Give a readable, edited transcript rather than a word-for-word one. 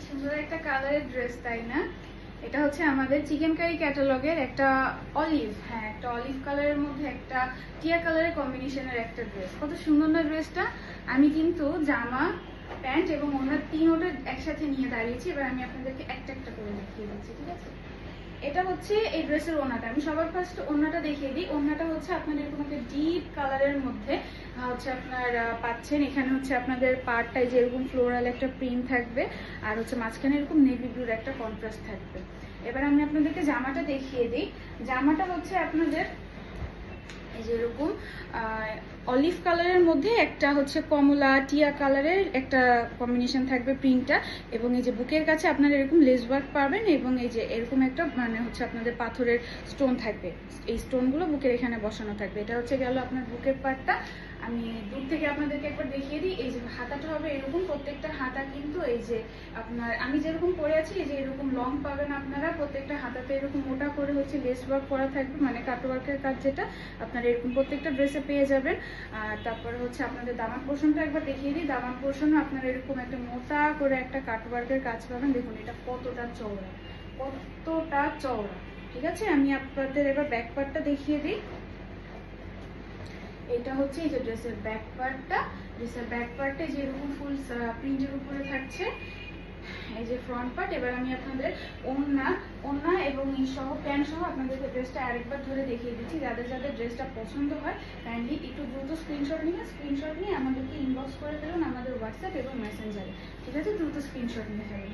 সুন্দর একটা কালারের ড্রেস, তাই না? এটা হচ্ছে আমাদের চিকেন কারি ক্যাটালগের একটা অলিভ, হ্যাঁ একটা অলিভ কালারের মধ্যে একটা টিয়া কালারের কম্বিনেশনের একটা ড্রেস। কত সুন্দর না ড্রেসটা। আমি কিন্তু জামা, প্যান্ট এবং ওনার তিনোটা একসাথে নিয়ে দাঁড়িয়েছি। এবার আমি আপনাদেরকে একটা একটা করে দেখিয়ে দিচ্ছি, ঠিক আছে? এটা হচ্ছে এই ড্রেসের ওড়নাটা। আমি সবার ফার্স্ট ওড়নাটা দেখিয়ে দিই। ওড়নাটা হচ্ছে আপনাদের এরকম একটা ডিপ কালারের মধ্যে হচ্ছে আপনার পাচ্ছেন। এখানে হচ্ছে আপনাদের পার্টটাই যে এরকম ফ্লোরাল একটা প্রিন্ট থাকবে, আর হচ্ছে মাঝখানে এরকম নেভি ব্লুর একটা কন্ট্রাস্ট থাকবে। এবার আমি আপনাদেরকে জামাটা দেখিয়ে দিই। জামাটা হচ্ছে আপনাদের এই যে এরকম অলিভ কালারের মধ্যে একটা হচ্ছে কমলা টিয়া কালারের একটা কম্বিনেশন থাকবে প্রিন্টটা, এবং এই যে বুকের কাছে আপনারা এরকম লেস ওয়ার্ক পাবেন, এবং এই যে এরকম একটা মানে হচ্ছে আপনাদের পাথরের স্টোন থাকবে। এই স্টোনগুলো বুকের এখানে বসানো থাকবে। এটা হচ্ছে গেল আপনার বুকের পার্টটা। আমি দূর থেকে আপনাদেরকে একবার দেখিয়ে দিই। এই যে হাতাটা হবে এরকম, প্রত্যেকটা হাতা কিন্তু এই যে আপনার আমি যেরকম পরে আছি এই যে এরকম লং পাবেন আপনারা। প্রত্যেকটা হাতাতে এরকম মোটা করে হচ্ছে লেস ওয়ার্ক করা থাকবে, মানে কাটওয়ার্কের কাজ যেটা আপনারা এরকম প্রত্যেকটা ড্রেসে পেয়ে যাবেন। আর তারপরে হচ্ছে আপনাদের দামান পোর্শনটা একবার দেখিয়ে দিই। দামান পোর্শনও আপনারা এরকম একটা মোটা করে একটা কাটওয়ার্কের কাজ পাবেন। দেখুন এটা কতটা চওড়া, কতটা চওড়া, ঠিক আছে? আমি আপনাদের এবার ব্যাক পার্টটা দেখিয়ে দিই। এটা হচ্ছে এই যে ড্রেসের ব্যাক পার্টটা। ড্রেসের ব্যাক পার্টে যেরকম ফুল প্রিন্টের উপরে থাকছে এই যে ফ্রন্ট পার্ট। এবার আমি আপনাদের ওড়না এবং এই সহ প্যান্ট সহ আপনাদেরকে ড্রেসটা আরেকবার ধরে দেখিয়ে দিচ্ছি। যাদের যাদের ড্রেসটা পছন্দ হয় কাইন্ডলি একটু দ্রুত স্ক্রিনশট নিয়ে আমাদেরকে ইনবক্স করে দেবেন আমাদের হোয়াটসঅ্যাপ এবং মেসেঞ্জারে, ঠিক আছে? দ্রুত স্ক্রিনশট নিয়ে যাবেন।